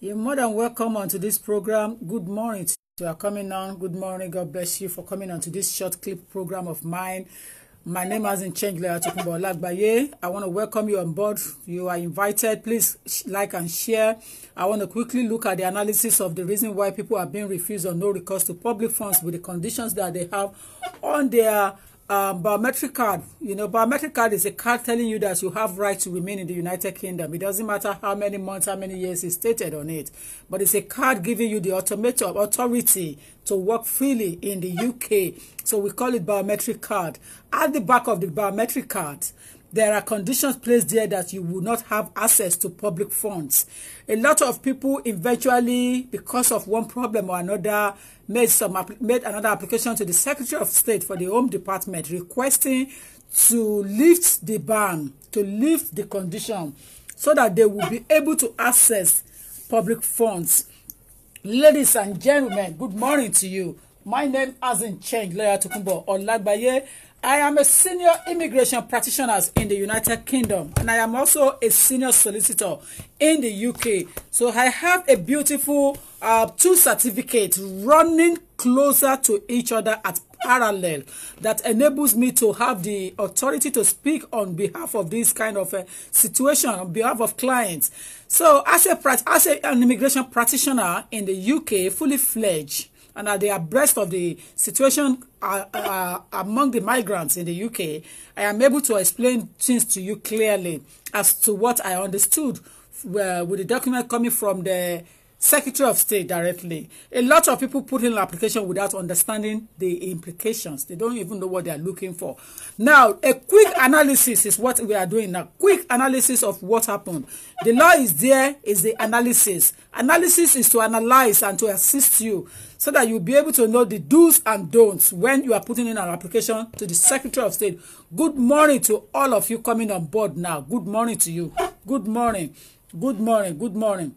You're more than welcome onto this program. Good morning to you are coming on. Good morning. God bless you for coming on to this short clip program of mine. My name hasn't changed. I want to welcome you on board. You are invited. Please like and share. I want to quickly look at the analysis of the reason why people are being refused or no recourse to public funds with the conditions that they have on their biometric card. You know, biometric card is a card telling you that you have right to remain in the United Kingdom. It doesn't matter how many months, how many years is stated on it, but it's a card giving you the authority to work freely in the UK. So we call it biometric card. At the back of the biometric card, there are conditions placed there that you will not have access to public funds. A lot of people eventually, because of one problem or another, made another application to the Secretary of State for the Home Department requesting to lift the ban, to lift the condition, so that they will be able to access public funds. Ladies and gentlemen, good morning to you. My name hasn't changed. Lawyer Tokunbo Olagbaye. I am a senior immigration practitioner in the United Kingdom, and I am also a senior solicitor in the UK. So I have a beautiful two certificates running closer to each other at parallel that enables me to have the authority to speak on behalf of this kind of a situation, on behalf of clients. So as an immigration practitioner in the UK, fully fledged, and at the abreast of the situation among the migrants in the UK, I am able to explain things to you clearly as to what I understood with the document coming from the Secretary of State directly. A lot of people put in an application without understanding the implications. They don't even know what they are looking for. Now, a quick analysis is what we are doing now. Quick analysis of what happened. The law is there, is the analysis. Analysis is to analyze and to assist you so that you'll be able to know the do's and don'ts when you are putting in an application to the Secretary of State. Good morning to all of you coming on board now. Good morning to you. Good morning. Good morning. Good morning.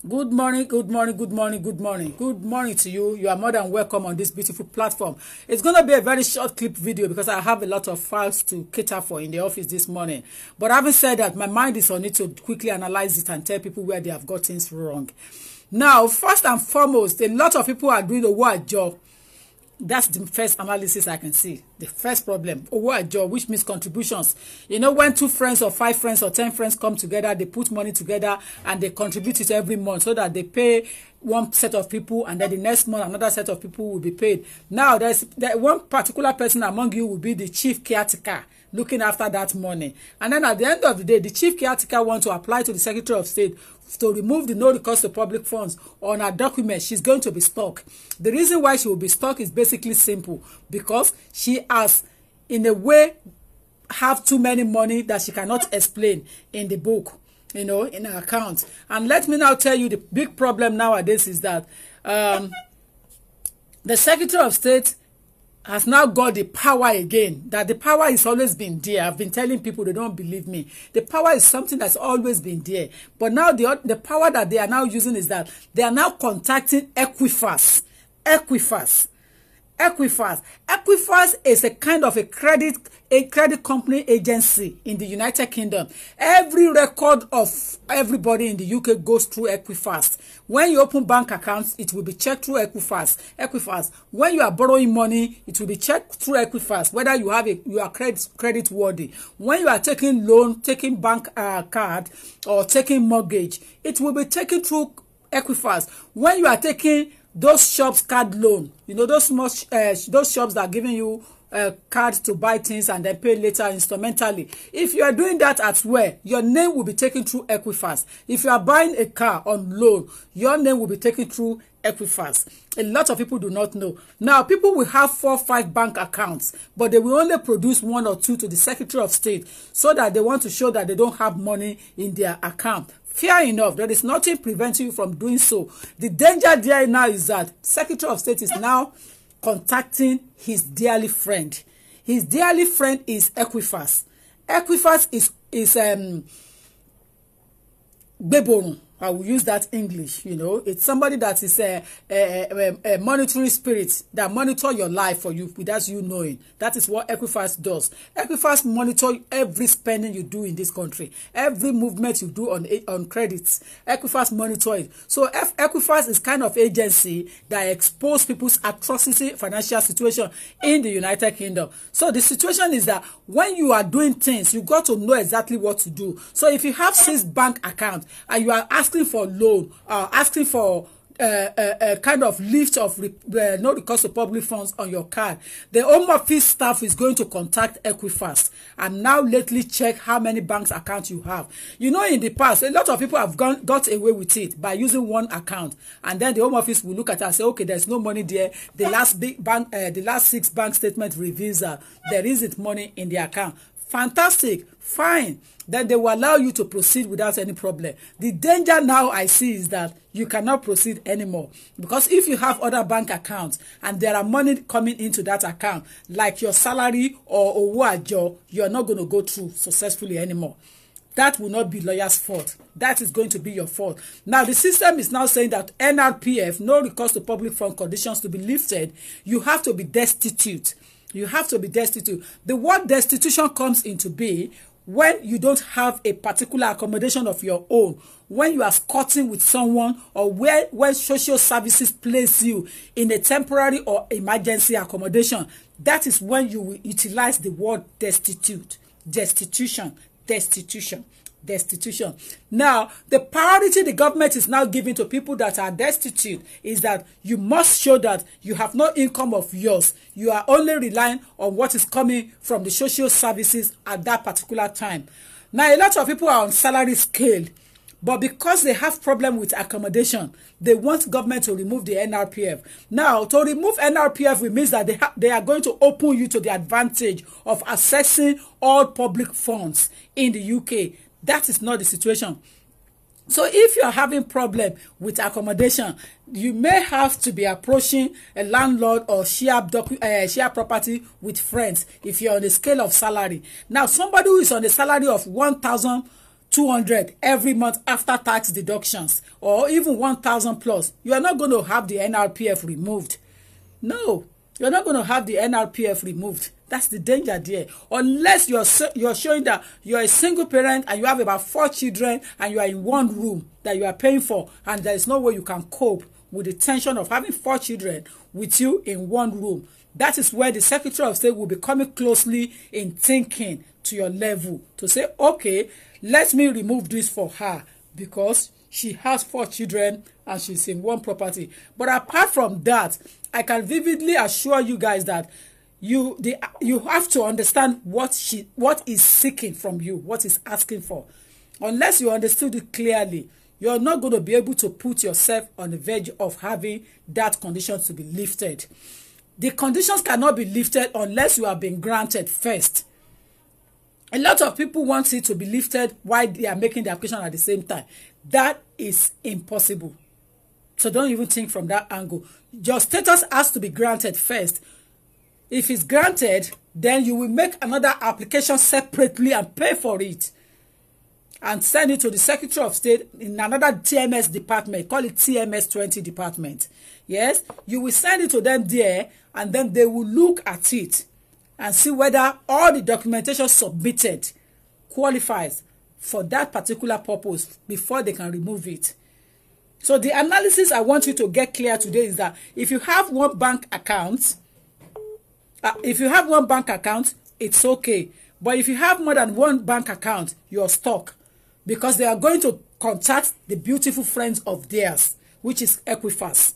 Good morning, good morning, good morning, good morning. Good morning to you. You are more than welcome on this beautiful platform. It's going to be a very short clip video because I have a lot of files to cater for in the office this morning. But having said that, my mind is on it to quickly analyze it and tell people where they have got things wrong. Now, first and foremost, a lot of people are doing the word job. That's the first analysis I can see. The first problem, job, which means contributions. You know, when 2 friends or 5 friends or 10 friends come together, they put money together and they contribute it every month so that they pay one set of people, and then the next month another set of people will be paid. Now, there's one particular person among you will be the chief caretaker, looking after that money. And then at the end of the day, the chief caretaker wants to apply to the Secretary of State to remove the no recourse to public funds on her document. She's going to be stuck. The reason why she will be stuck is basically simple, because she has, in a way, have too many money that she cannot explain in the book, you know, in her account. And let me now tell you the big problem nowadays is that the Secretary of State has now got the power again. That the power has always been there. I've been telling people, they don't believe me. The power is something that's always been there. But now the power that they are now using is that they are now contacting Equifax. Equifax is a kind of a credit company agency in the United Kingdom. Every record of everybody in the UK goes through Equifax. When you open bank accounts, it will be checked through Equifax. When you are borrowing money, it will be checked through Equifax whether you are credit worthy. When you are taking loan, taking bank card, or taking mortgage, it will be taken through Equifax. When you are taking those shops card loan, you know, those shops that are giving you cards to buy things and then pay later instrumentally. If you are doing that as well, your name will be taken through Equifax. If you are buying a car on loan, your name will be taken through Equifax. A lot of people do not know. Now, people will have 4 or 5 bank accounts, but they will only produce 1 or 2 to the Secretary of State so that they want to show that they don't have money in their account. Fair enough, there is nothing preventing you from doing so. The danger there now is that Secretary of State is now contacting his dearly friend. His dearly friend is Equifax. Equifax is Gbeborun. I will use that English, it's somebody that is a monitoring spirit that monitor your life for you without you knowing. That is what Equifax does. Equifax monitor every spending you do in this country, every movement you do on credits. Equifax monitor it. So Equifax is kind of agency that expose people's atrocity financial situation in the United Kingdom. So the situation is that when you are doing things, you got to know exactly what to do. So if you have 6 bank accounts and you are asking for loan, asking for a kind of lift of no recourse to public funds on your card, the Home Office staff is going to contact Equifax and now lately check how many bank accounts you have. In the past, a lot of people have got away with it by using one account, and then the Home Office will look at it and say, okay, there's no money there. The last 6 bank statement reveals that there isn't money in the account. Fantastic, fine. Then they will allow you to proceed without any problem. The danger now I see is that you cannot proceed anymore, because if you have other bank accounts and there are money coming into that account, like your salary or owo ajo, you are not going to go through successfully anymore. That will not be lawyer's fault. That is going to be your fault. Now, the system is now saying that NRPF, no recourse to public fund conditions, to be lifted, you have to be destitute. You have to be destitute. The word destitution comes into being when you don't have a particular accommodation of your own, when you are squatting with someone, or when social services place you in a temporary or emergency accommodation. That is when you will utilize the word destitute. Destitution. Now, the priority the government is now giving to people that are destitute is that you must show that you have no income of yours. You are only relying on what is coming from the social services at that particular time. Now, a lot of people are on salary scale, but because they have problem with accommodation, they want government to remove the NRPF. Now, to remove NRPF, it means that they are going to open you to the advantage of accessing all public funds in the UK. That is not the situation. So if you are having problem with accommodation, you may have to be approaching a landlord or share property with friends if you're on the scale of salary. Now, somebody who is on the salary of 1,200 every month after tax deductions, or even 1,000 plus, you are not going to have the NRPF removed. No, you're not going to have the NRPF removed. That's the danger there. Unless you're showing that you're a single parent and you have about 4 children and you are in one room that you are paying for, and there is no way you can cope with the tension of having 4 children with you in one room. That is where the Secretary of State will be coming closely in thinking to your level to say, okay, let me remove this for her because she has 4 children and she's in one property. But apart from that, I can vividly assure you guys that you have to understand what is seeking from you, what is asking for. Unless you understood it clearly, you're not going to be able to put yourself on the verge of having that condition to be lifted. The conditions cannot be lifted unless you have been granted first. A lot of people want it to be lifted while they are making the application at the same time. That is impossible. So don't even think from that angle. Your status has to be granted first. If it's granted, then you will make another application separately and pay for it and send it to the Secretary of State in another TMS department. Call it TMS 20 department. Yes, you will send it to them there, and then they will look at it and see whether all the documentation submitted qualifies for that particular purpose before they can remove it. So the analysis I want you to get clear today is that if you have one bank account, it's okay. But if you have more than one bank account, you're stuck, because they are going to contact the beautiful friends of theirs, which is Equifax.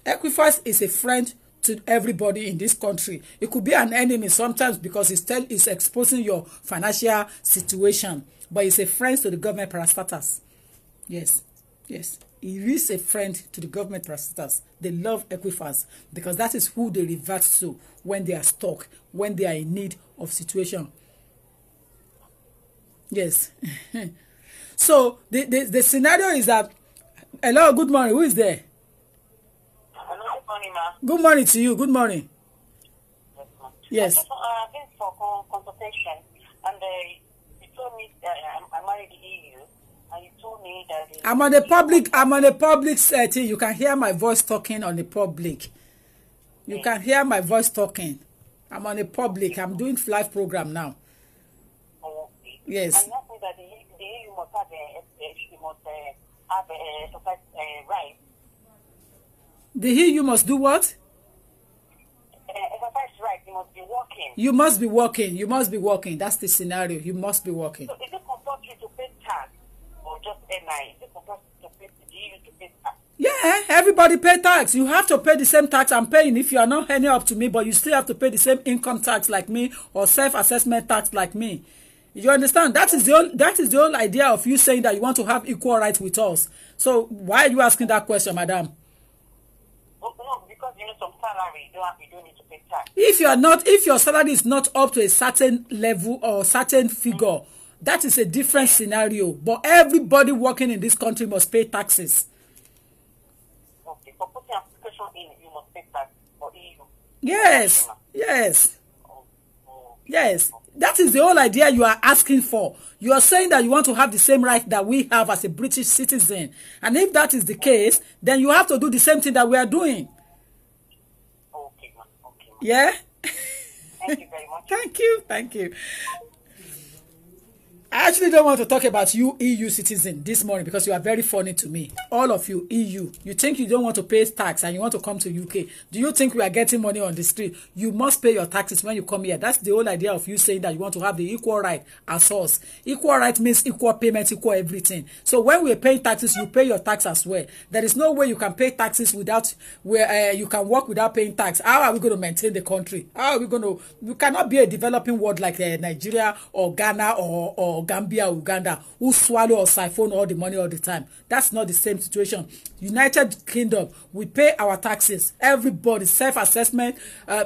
Equifax is a friend to everybody in this country. It could be an enemy sometimes because it's exposing your financial situation, but it's a friend to the government parastatals. Yes. It is a friend to the government parastatals. They love Equifax because that is who they revert to when they are stuck, when they are in need of situation. Yes. So the scenario is that, hello, good morning. Who is there? Hello, good morning, ma. Good morning to you. Good morning. Yes. I've been for consultation, and you told me I'm married in the EU, and you told me that I'm on a public setting. You can hear my voice talking on the public. You can hear my voice talking. I'm on a public. I'm doing live program now. Okay. Yes. And that means that the EU must have right. The EU must do what? Exercise right. You must be working. You must be working. You must be working. That's the scenario. You must be working. So is it compulsory to pay tax or just NI? Is it compulsory to pay the EU to pay tax? Yeah, everybody pay tax. You have to pay the same tax I'm paying. If you are not earning up to me, but you still have to pay the same income tax like me or self-assessment tax like me. You understand? That is the whole idea of you saying that you want to have equal rights with us. So why are you asking that question, madam? Oh, no, because some salary you don't need to pay tax. If your salary is not up to a certain level or certain figure, that is a different scenario. But everybody working in this country must pay taxes. Okay, for putting application in, you must pay tax for EU. Yes. That is the whole idea you are asking for. You are saying that you want to have the same right that we have as a British citizen. And if that is the case, then you have to do the same thing that we are doing. Okay, ma'am. Okay, ma'am. Yeah? Thank you very much. Thank you. I actually don't want to talk about you EU citizen this morning because you are very funny to me. All of you EU, you think you don't want to pay tax and you want to come to UK. Do you think we are getting money on the street? You must pay your taxes when you come here. That's the whole idea of you saying that you want to have the equal right as us. Equal right means equal payment, equal everything. So when we are paying taxes, you pay your tax as well. There is no way you can pay taxes without you can work without paying tax. How are we going to maintain the country? How are we going to? We cannot be a developing world like Nigeria or Ghana or Gambia or Uganda who swallow or siphon all the money all the time. That's not the same situation. United Kingdom, we pay our taxes. Everybody, self-assessment,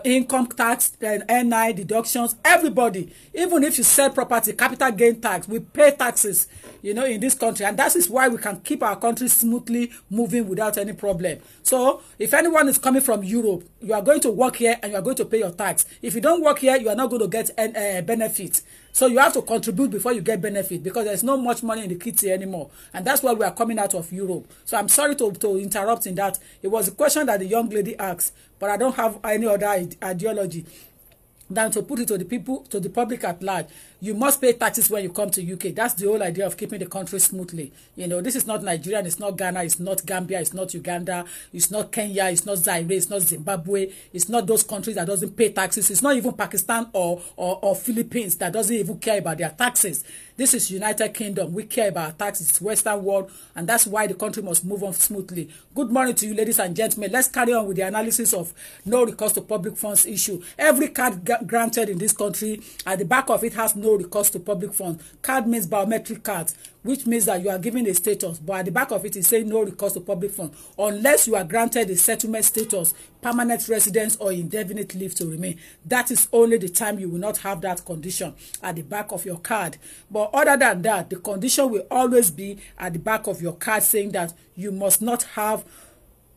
income tax, NI deductions, everybody. Even if you sell property, capital gain tax, we pay taxes, in this country. And that is why we can keep our country smoothly moving without any problem. So if anyone is coming from Europe, you are going to work here and you are going to pay your tax. If you don't work here, you are not going to get benefit. So you have to contribute before you get benefit because there's not much money in the kitty anymore. And that's why we are coming out of Europe. So I'm sorry to interrupt in that. It was a question that the young lady asked, but I don't have any other ideology than to put it to the people, to the public at large. You must pay taxes when you come to UK. That's the whole idea of keeping the country smoothly. This is not Nigeria, it's not Ghana, it's not Gambia, it's not Uganda, it's not Kenya, it's not Zaire, it's not Zimbabwe, it's not those countries that doesn't pay taxes. It's not even Pakistan or Philippines that doesn't even care about their taxes. This is United Kingdom. We care about our taxes. It's Western world, and that's why the country must move on smoothly. Good morning to you, ladies and gentlemen. Let's carry on with the analysis of no recourse to public funds issue. Every card granted in this country, at the back of it has no recourse to public funds. Card means biometric cards, which means that you are given a status, but at the back of it is saying no recourse to public funds unless you are granted a settlement status, permanent residence, or indefinite leave to remain. That is only the time you will not have that condition at the back of your card. But other than that, the condition will always be at the back of your card saying that you must not have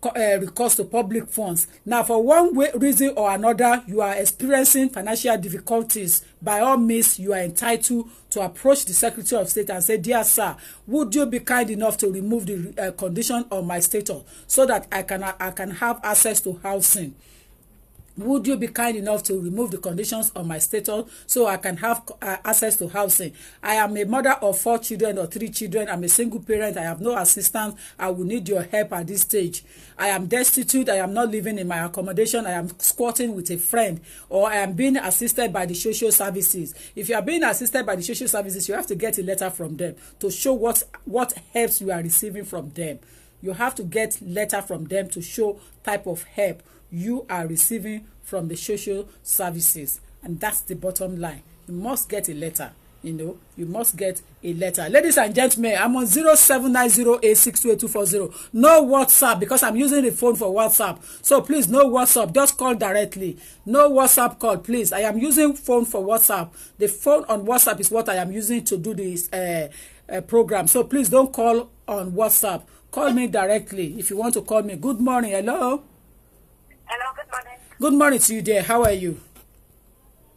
recourse to public funds. Now, for one reason or another, you are experiencing financial difficulties. By all means, you are entitled to approach the Secretary of State and say, "Dear sir, would you be kind enough to remove the condition of my status so that I can have access to housing? Would you be kind enough to remove the conditions of my status so I can have access to housing? I am a mother of 4 children or 3 children. I'm a single parent. I have no assistance. I will need your help at this stage. I am destitute. I am not living in my accommodation. I am squatting with a friend, or I am being assisted by the social services." If you are being assisted by the social services, you have to get a letter from them to show what helps you are receiving from them. You have to get letter from them to show type of help you are receiving from the social services, and that's the bottom line. You must get a letter. You must get a letter. Ladies and gentlemen, I'm on 0790862840. No WhatsApp, because I'm using the phone for WhatsApp. So please, no WhatsApp. Just call directly. No WhatsApp call, please. I am using phone for WhatsApp. The phone on WhatsApp is what I am using to do this program. So please don't call on WhatsApp. Call me directly if you want to call me. Good morning. Hello. Hello, good morning. Good morning to you there. How are you?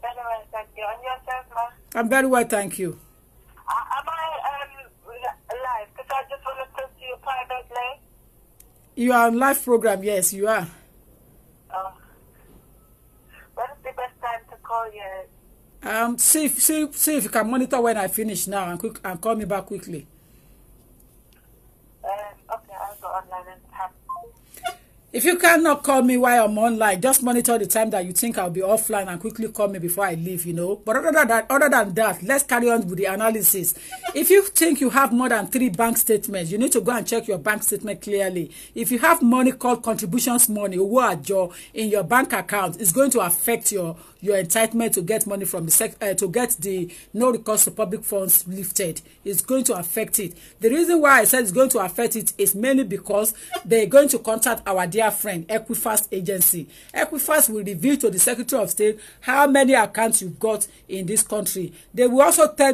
Very well, thank you. And yourself, ma? I'm very well, thank you. Am I live? Because I You are on live program. Yes, you are. What is the best time to call you? See if you can monitor when I finish now and call me back quickly. Okay, I'll go online and have. If you cannot call me while I'm online, just monitor the time that you think I'll be offline and quickly call me before I leave, But other than that, let's carry on with the analysis. If you think you have more than 3 bank statements, you need to go and check your bank statement clearly. If you have money called contributions money, in your bank account, it's going to affect your entitlement to get money from the to get the no recourse to public funds lifted. It's going to affect it. The reason why I said it's going to affect it is mainly because they're going to contact our dear friend Equifax agency. Equifax will reveal to the Secretary of State how many accounts you've got in this country. They will also tell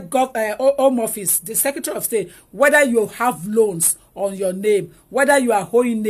Home Office, the Secretary of State, whether you have loans on your name, whether you are owing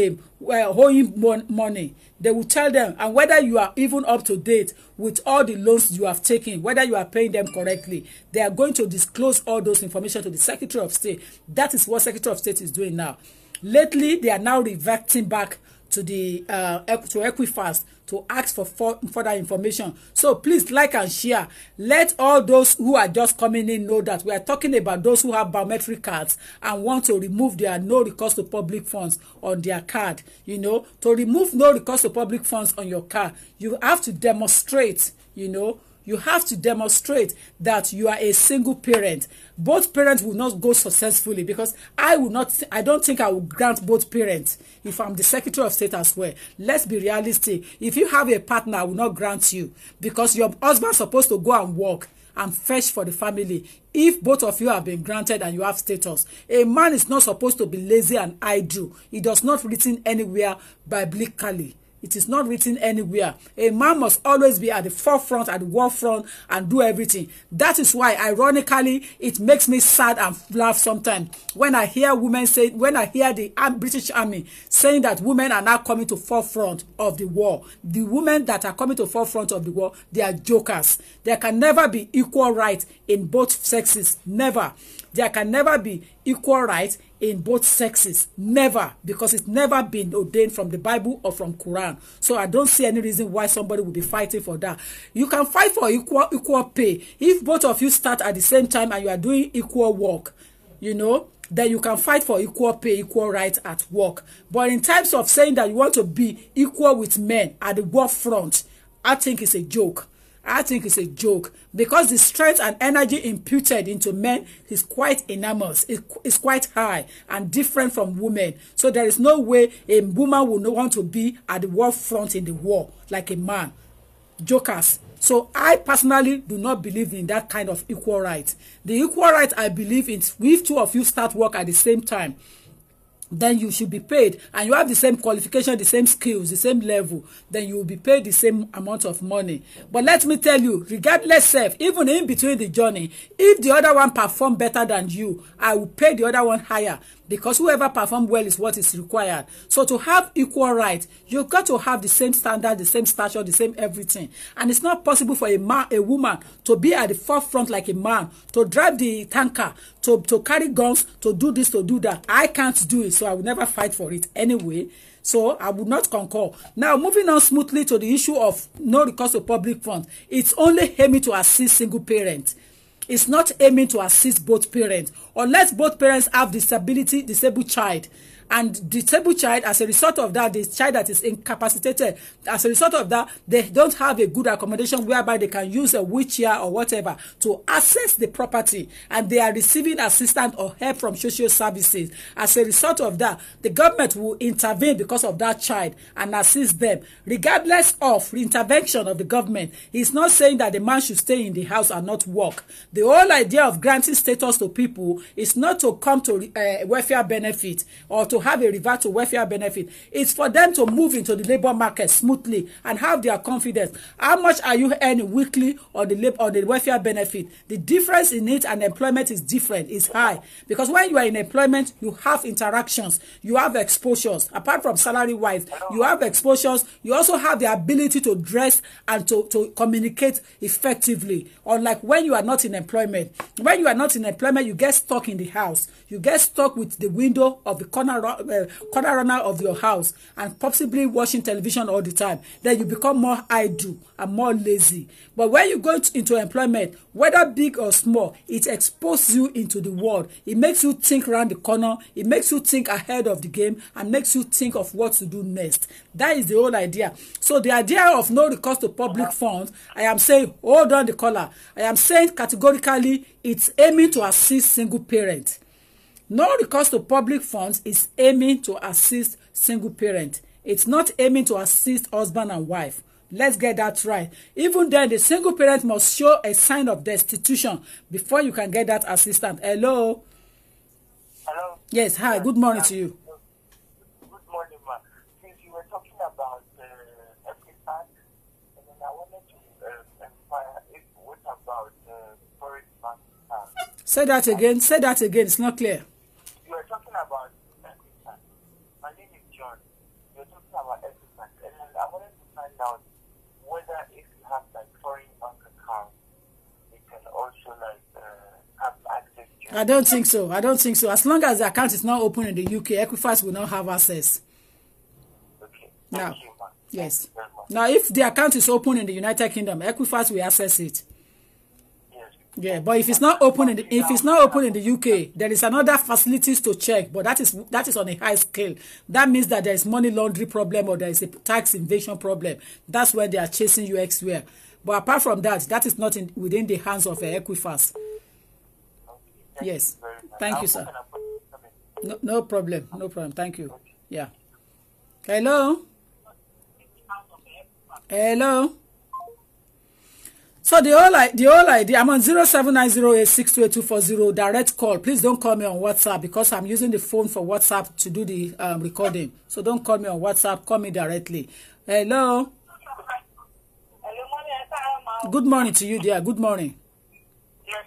money. They will tell them, and whether you are even up to date with all the loans you have taken, whether you are paying them correctly. They are going to disclose all those information to the Secretary of State. That is what Secretary of State is doing now. Lately, they are now reverting back to the to Equifax to ask for further information. So please like and share. Let all those who are just coming in know that we are talking about those who have biometric cards and want to remove their no recourse to public funds on their card. To remove no recourse to public funds on your card, you have to demonstrate, you have to demonstrate that you are a single parent. Both parents will not go successfully, because I don't think I will grant both parents if I'm the Secretary of State as well. Let's be realistic. If you have a partner, I will not grant you, because your husband is supposed to go and work and fetch for the family. If both of you have been granted and you have status, a man is not supposed to be lazy and idle. It does not written anywhere biblically. It is not written anywhere. A man must always be at the forefront, at the war front, and do everything. That is why, ironically, it makes me sad and laugh sometimes when I hear the British Army saying that women are now coming to forefront of the war. The women that are coming to forefront of the war, they are jokers. There can never be equal right in both sexes. Never. There can never be equal right in both sexes. Never. Because it's never been ordained from the Bible or from Quran. So I don't see any reason why somebody will be fighting for that. You can fight for equal pay. If both of you start at the same time and you are doing equal work, then you can fight for equal pay, equal rights at work. But in terms of saying that you want to be equal with men at the war front, I think it's a joke. Because the strength and energy imputed into men is quite enormous. It's quite high and different from women. So there is no way a woman will not want to be at the war front in the war like a man. Jokers. So I personally do not believe in that kind of equal right. The equal right I believe in, if 2 of you start work at the same time, then you should be paid, and you have the same qualification, the same skills, the same level, then you will be paid the same amount of money. But let me tell you, regardless of, even in between the journey, if the other one perform better than you, I will pay the other one higher, because whoever perform well is what is required. So to have equal right, you've got to have the same standard, the same stature, the same everything. And it's not possible for a woman to be at the forefront like a man, to drive the tanker, to carry guns, to do this, to do that. I can't do it, so I will never fight for it anyway. So I would not concur. Now, moving on smoothly to the issue of no recourse to public funds. It's only aiming to assist single parents. It's not aiming to assist both parents, unless both parents have disabled child. And disabled child, as a result of that, the child that is incapacitated, as a result of that, they don't have a good accommodation whereby they can use a wheelchair or whatever to access the property, and they are receiving assistance or help from social services. As a result of that, the government will intervene because of that child and assist them. Regardless of the intervention of the government, it's not saying that the man should stay in the house and not work. The whole idea of granting status to people is not to come to welfare benefit or to have a revert to welfare benefit. It's for them to move into the labor market smoothly and have their confidence. How much are you earning weekly on the welfare benefit? The difference in it and employment is different, is high. Because when you are in employment, you have interactions, you have exposures. Apart from salary wise, you have exposures. You also have the ability to dress and to communicate effectively. Unlike when you are not in employment. When you are not in employment, you get stuck in the house. You get stuck with the window of the corner corner runner of your house and possibly watching television all the time, then you become more idle and more lazy. But when you go into employment, whether big or small, it exposes you into the world. It makes you think around the corner. It makes you think ahead of the game and makes you think of what to do next. That is the whole idea. So the idea of no recourse to public funds, I am saying, hold on the collar. I am saying categorically, it's aiming to assist single parents. No recourse to public funds is aiming to assist single parent. It's not aiming to assist husband and wife. Let's get that right. Even then, the single parent must show a sign of destitution before you can get that assistance. Hello? Hello? Yes, hi. Good morning to you. Good morning, ma. Since you were talking about Equifax, and then I wanted to inquire what about foreign bank account? Say that again. Say that again. It's not clear. You were talking about Equifax. My name is John. You were talking about Equifax, and then I wanted to find out whether if you have like foreign bank account, you can also like have access to. I don't think so. I don't think so. As long as the account is not open in the UK, Equifax will not have access. Okay. Now, Thank you, ma. yes. Thank you very much. Now, if the account is open in the United Kingdom, Equifax will access it. Yeah, but if it's not open in the UK, there is another facilities to check, but that is on a high scale. That means that there is money laundering problem or there is a tax evasion problem. That's where they are chasing you elsewhere. But apart from that, that is not within the hands of Equifax. Yes, thank you, sir. No problem, no problem. Thank you. Yeah. Hello. Hello. So the whole idea, I'm on 0790862824 direct call. Please don't call me on WhatsApp because I'm using the phone for WhatsApp to do the recording. So don't call me on WhatsApp. Call me directly. Hello. Good morning to you, dear. Good morning. Yes,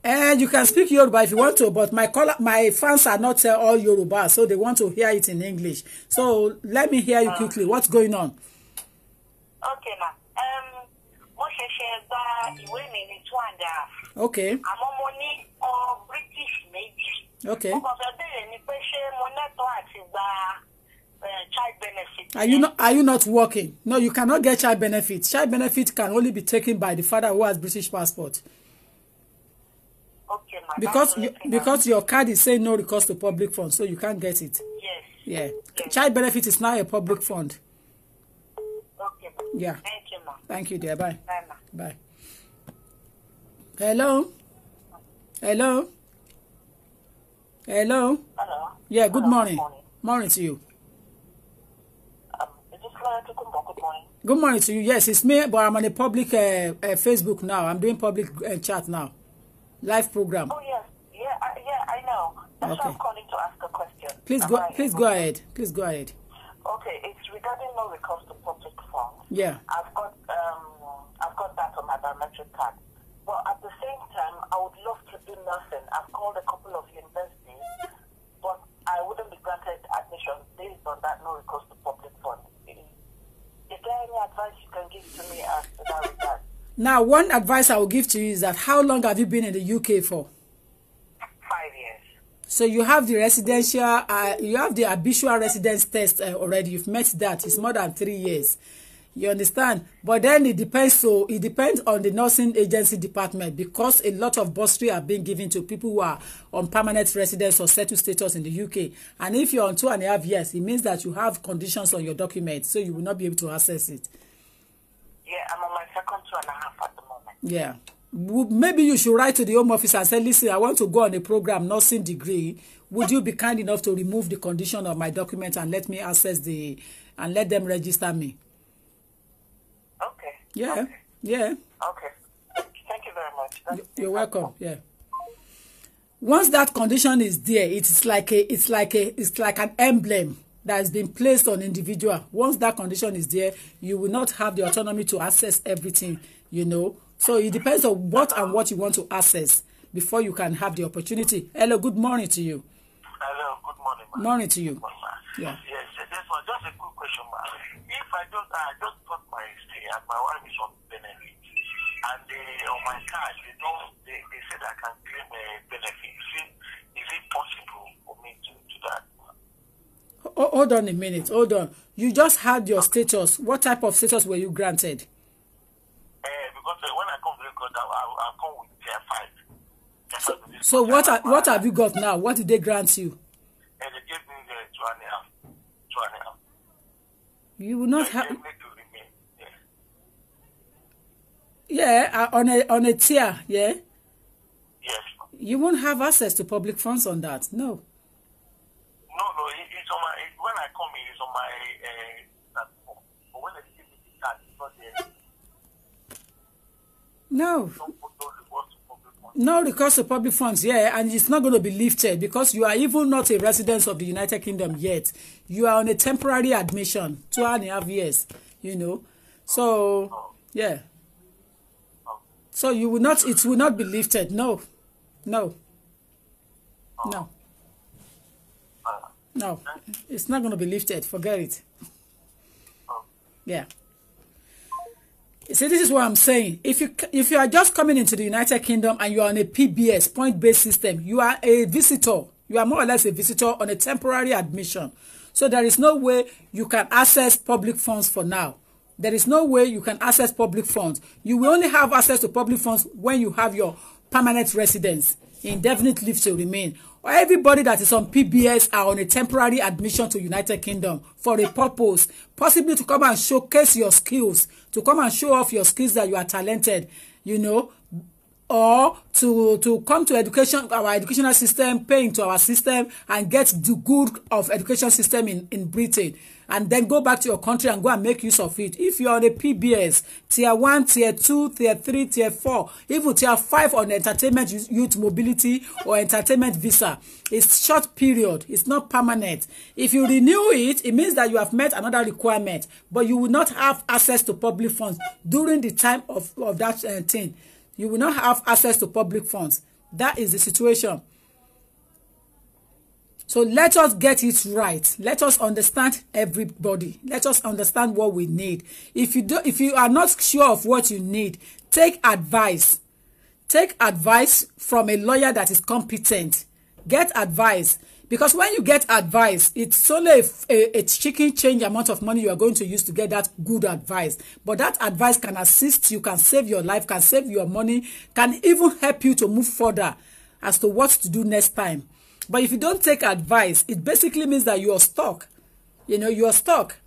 ma'am. You can speak Yoruba if you want to, but my fans are not all Yoruba, so they want to hear it in English. So let me hear you quickly. What's going on? Okay, ma. Mo ṣẹ̀ṣẹ̀ gba ìwé mi ní 2.5. Okay. Àmọ́ mo ní British méjì. Okay. Mo kàn fẹ́ bẹ̀rẹ̀ ni pé ṣé mo lẹ́tọ̀ọ́ àti gba child benefit. Are you not working? No, you cannot get child benefit. Child benefit can only be taken by the father who has British passport. Okay, ma. Because your card is saying no recourse to public funds, so you can't get it. Yes. Yeah. Yes. Child benefit is not a public fund. Okay, ma. Yeah. Thank you, ma. Thank you, dear. Bye. Bye, ma. Bye. Hello. Hello. Hello. Hello. Yeah. Good Hello. morning. Good morning. Morning to you. Is this Clara Tukumbo? Good morning. Good morning to you. Yes, it's me, but I'm on a public Facebook now. I'm doing public chat now. Live program. Oh, yes. Yeah, I know. That's why I'm calling to ask a question. Please go ahead. Please go ahead. Okay, it's regarding no recourse to public funds. Yeah. I've got that on my biometric card. But at the same time, I would love to do nursing. I've called a couple of universities, but I wouldn't be granted admission based on that no recourse to public funds. Is there any advice you can give to me as to that regard? Now, one advice I will give to you is that how long have you been in the UK for? 5 years. So you have the residential, you have the habitual residence test already. You've met that. It's more than 3 years. You understand? But then it depends. So it depends on the nursing agency department because a lot of bursary are being given to people who are on permanent residence or settled status in the UK. And if you're on 2.5 years, it means that you have conditions on your document, so you will not be able to access it. Yeah, I'm on my second 2.5 at the moment. Yeah. Maybe you should write to the Home Office and say, listen, I want to go on a program, nursing degree. Would you be kind enough to remove the condition of my document and let me access and let them register me? Okay. Yeah. Okay. Yeah. Okay. Thank you very much. You're welcome. Yeah. Once that condition is there, it's like an emblem that has been placed on individual. Once that condition is there, you will not have the autonomy to access everything, So it depends on what you want to access before you can have the opportunity. Hello, good morning to you. Hello, good morning, ma. Morning to you. Yeah. Yes, this one, just a quick question, ma. If I just got my stay and my wife is on benefit, and on my card, they say that I can claim a benefit. Is it possible for me to do that? Hold on a minute. Hold on. You just had your status. What type of status were you granted? Because when I come to record, I'll come with tier 5. So what have you got now? What did they grant you? And they gave me 2.5. 2.5. You will not have. They gave me to remain. Yeah, on a tier, yeah. Yes. You won't have access to public funds on that. No. No, it's on my. When I come in, it's on my. Platform. But when they give me the card, it's not there. No. Don't put no rewards to public funds. No recourse to public funds, yeah, and it's not going to be lifted because you are even not a resident of the United Kingdom yet. You are on a temporary admission, 2.5 years, you know. So, yeah. So you will not, it will not be lifted. No. No. No. No. It's not going to be lifted. Forget it. Yeah. See, this is what I'm saying. If you are just coming into the United Kingdom and you are on a PBS, point-based system, you are a visitor. You are more or less a visitor on a temporary admission. So there is no way you can access public funds for now. There is no way you can access public funds. You will only have access to public funds when you have your permanent residence, indefinite leave to remain. Or everybody that is on PBS are on a temporary admission to United Kingdom for a purpose, possibly to come and showcase your skills, to come and show off your skills that you are talented, you know, or to come to education, our educational system, pay into our system and get the good of education system in Britain, and then go back to your country and go and make use of it. If you're on a PBS, tier 1, tier 2, tier 3, tier 4, even tier 5 on entertainment, youth mobility or entertainment visa, it's short period. It's not permanent. If you renew it, it means that you have met another requirement, but you will not have access to public funds during the time of that thing. You will not have access to public funds. That is the situation. So let us get it right. Let us understand everybody. Let us understand what we need. If you are not sure of what you need, take advice. Take advice from a lawyer that is competent. Get advice. Because when you get advice, it's only a chicken change amount of money you are going to use to get that good advice. But that advice can assist you, can save your life, can save your money, can even help you to move further as to what to do next time. But if you don't take advice, it basically means that you are stuck. You know, you are stuck.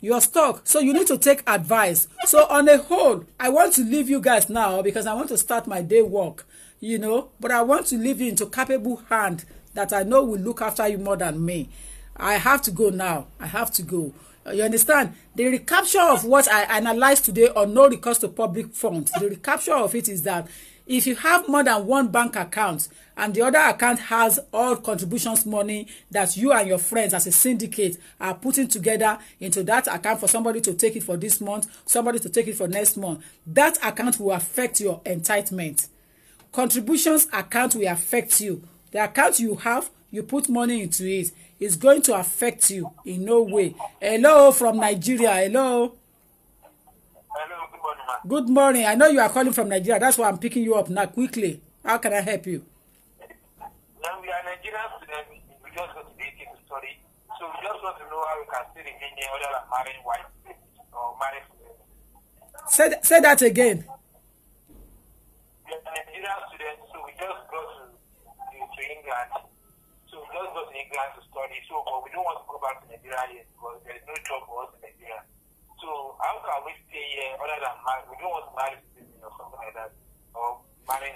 You are stuck. So you need to take advice. So on a whole, I want to leave you guys now because I want to start my day work, you know. But I want to leave you into capable hand that I know will look after you more than me. I have to go now. I have to go. You understand? The recapture of what I analyzed today on no recourse to public funds, the recapture of it is that if you have more than one bank account and the other account has all contributions money that you and your friends as a syndicate are putting together into that account for somebody to take it for this month, somebody to take it for next month, that account will affect your entitlement. Contributions account will affect you. The account you have, you put money into it, is going to affect you in no way. Hello from Nigeria. Hello. Hello, good morning, ma'am. Good morning. I know you are calling from Nigeria. That's why I'm picking you up now quickly. How can I help you? Now, we are Nigerian students. We just go to the UK to study. So we just want to know how we can still remain here other than marrying white or marrying students. Say that again. We are Nigerian students, so we just go to England. So we just go to England to study. So, but we don't want to go back to Nigeria yet because there is no job for us in Nigeria. So how can we stay here other than marry? We don't want to marry or something like that. Or marry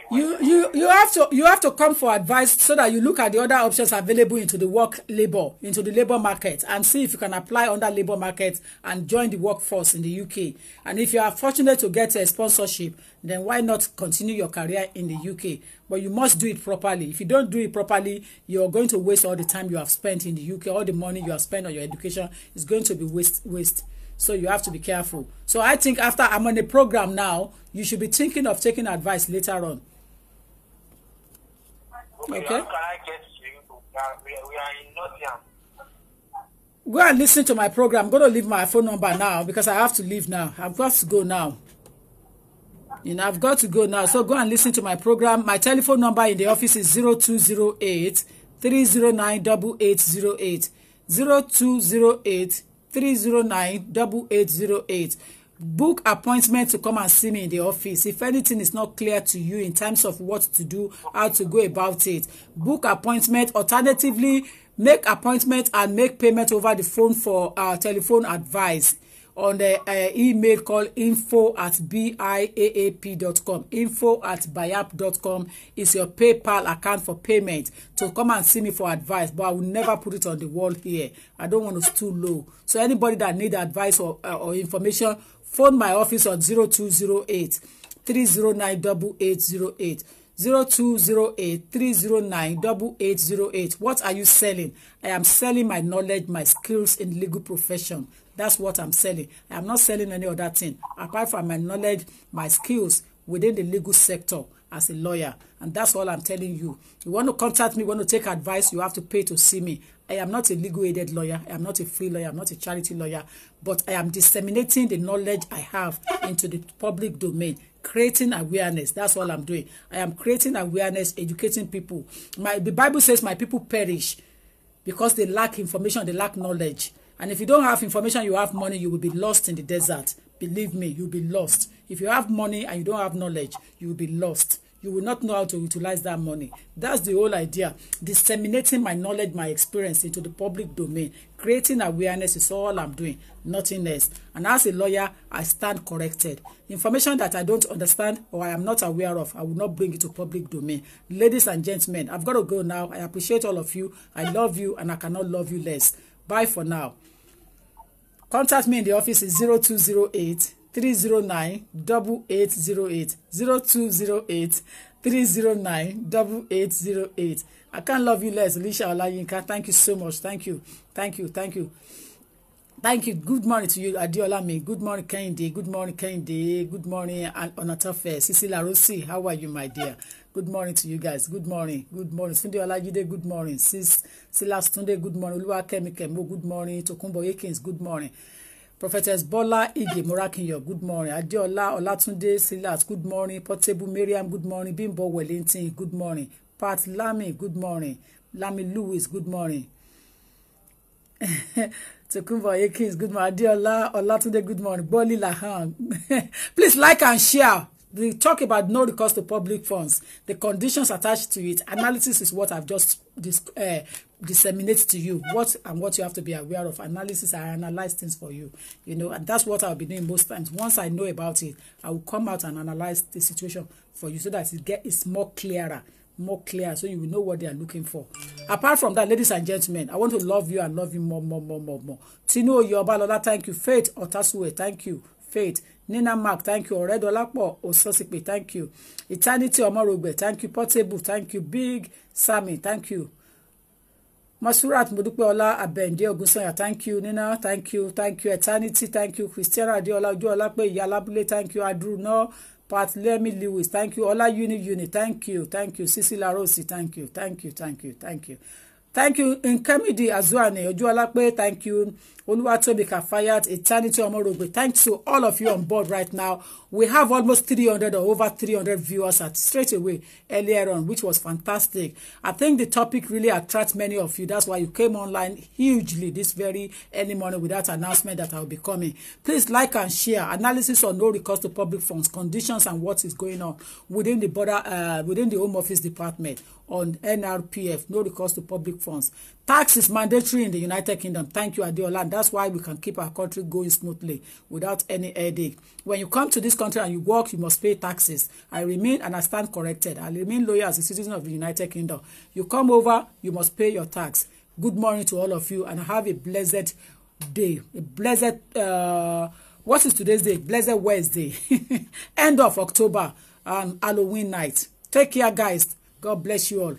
you have to come for advice so that you look at the other options available into the labor market and see if you can apply under labor market and join the workforce in the UK. And if you are fortunate to get a sponsorship, then why not continue your career in the UK? But you must do it properly. If you don't do it properly, you're going to waste all the time you have spent in the UK. All the money you have spent on your education is going to be waste. So you have to be careful. So I think after I'm on a program now, you should be thinking of taking advice later on. Okay? How can I get to you? We are in Nottingham. Go and listen to my program. I'm going to leave my phone number now because I have to leave now. I've got to go now. You know, I've got to go now. So go and listen to my program. My telephone number in the office is 0208 309 8808. 0208 309 8808. Book appointment to come and see me in the office. If anything is not clear to you in terms of what to do, how to go about it, book appointment. Alternatively, make appointment and make payment over the phone for telephone advice on the email called info@biaap.com. info@biaap.com is your PayPal account for payment to come and see me for advice, but I will never put it on the wall here. I don't want to stoop low. So anybody that need advice or information, phone my office on 0208 309 8808. 0208 309 8808. What are you selling? I am selling my knowledge, my skills in legal profession. That's what I'm selling. I am not selling any other thing apart from my knowledge, my skills within the legal sector as a lawyer. And that's all I'm telling you. You want to contact me, you want to take advice, you have to pay to see me. I am not a legal aided lawyer. I am not a free lawyer. I am not a charity lawyer. But I am disseminating the knowledge I have into the public domain. Creating awareness. That's all I'm doing. I am creating awareness, educating people. The Bible says my people perish because they lack information, they lack knowledge. And if you don't have information, you have money, you will be lost in the desert. Believe me, you'll be lost. If you have money and you don't have knowledge, you will be lost. You will not know how to utilize that money. That's the whole idea. Disseminating my knowledge, my experience into the public domain. Creating awareness is all I'm doing, nothing else. And as a lawyer, I stand corrected. Information that I don't understand or I am not aware of, I will not bring it to public domain. Ladies and gentlemen, I've got to go now. I appreciate all of you. I love you and I cannot love you less. Bye for now. Contact me in the office is 0208 309 8808. 0208 309 8808. I can't love you less. Alicia Olayinka, thank you so much. Thank you. Thank you. Thank you. Thank you. Good morning to you, Adiola Me. Good morning, Kehinde. Good morning, Kehinde. Good morning, Onatafe. Cecilia Rossi, how are you, my dear? Good morning to you guys. Good morning. Good morning. Sunday Olajide, good morning. Silas Tunde, good morning. Oluwakemi Kemo, good morning. Tokunbo Ekins, good morning. Prophetess Bola Ige Morakinyo, good morning. Adiola Olatunde Silas, good morning. Portable Miriam, good morning. Bimbo Wellington, good morning. Pat Lamy, good morning. Lamy Lewis, good morning. Tokunbo Ekins, good morning. Adiola Olatunde, good morning. Boli Lahan. Please like and share. We talk about no recourse to public funds, the conditions attached to it. Analysis is what I've just disseminated to you. What you have to be aware of. Analysis, I analyze things for you, and that's what I'll be doing most times. Once I know about it, I will come out and analyze the situation for you so that it's more clear, so you will know what they are looking for. Apart from that, ladies and gentlemen, I want to love you and love you more. Tino Yobalola, thank you. Faith Otasue, thank you. Faith. Nina Mark, thank you. Oredolapo Ososipe, thank you. Eternity Omorogbe, thank you. Portable, thank you. Big Sammy, thank you. Masurat Modupeola Abende Ogunsanya, thank you. Nina, thank you. Thank you. Eternity, thank you. Christiana Adiola Ojuolape Yalabule, thank you. Adru No, Pat Lemmy Lewis, thank you. Ola Uni, thank you. Thank you. Cecilia Rossi, thank you. Thank you. Thank you. Nkemidi Azuane Ojuolape, thank you. Oluwatobi Kafayat, Eternity Omorogbe. Thanks to all of you on board right now. We have almost 300 or over 300 viewers straight away earlier on, which was fantastic. I think the topic really attracts many of you. That's why you came online hugely this very early morning with that announcement that I'll be coming. Please like and share. Analysis on no recourse to public funds, conditions and what is going on within the within the Home Office Department on NRPF, no recourse to public funds. Tax is mandatory in the United Kingdom. Thank you, Adiola. That's why we can keep our country going smoothly without any headache. When you come to this country and you work, you must pay taxes. I remain and I stand corrected. I remain loyal as a citizen of the United Kingdom. You come over, you must pay your tax. Good morning to all of you and have a blessed day. A blessed, what is today's day? Blessed Wednesday. End of October and Halloween night. Take care, guys. God bless you all.